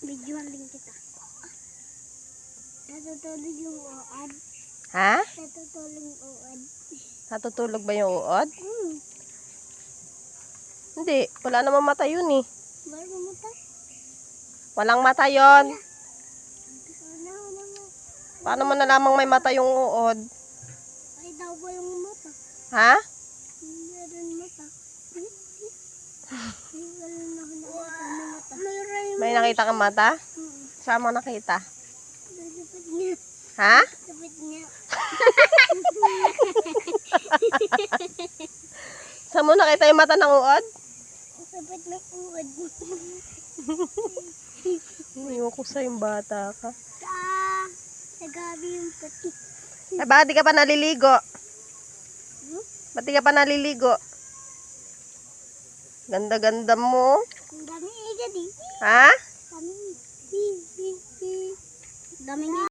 Videoan kita. Natutulog yung uod. Ha? Natutulog yung uod. Natutulog ba yung uod? Hmm. Hindi. Wala namang mata yun eh. Baru mo ta? Walang mata yun. Wala. Paano mo nalamang may mata yung uod? Ay daw ba yung mata? Ha? Meron mata. May nakita kang mata? Saan mo nakita? Ha? Kapit niya. Saan mo nakita yung mata ng uod? Kapit ng uod. Iwan ko sa yung bata ka. Sa gabi yung pati. Ay, bakit di ka pa naliligo? Ba't di ka pa naliligo? Ganda-ganda mo. Ang dami igad eh. Ha? Dami. Dami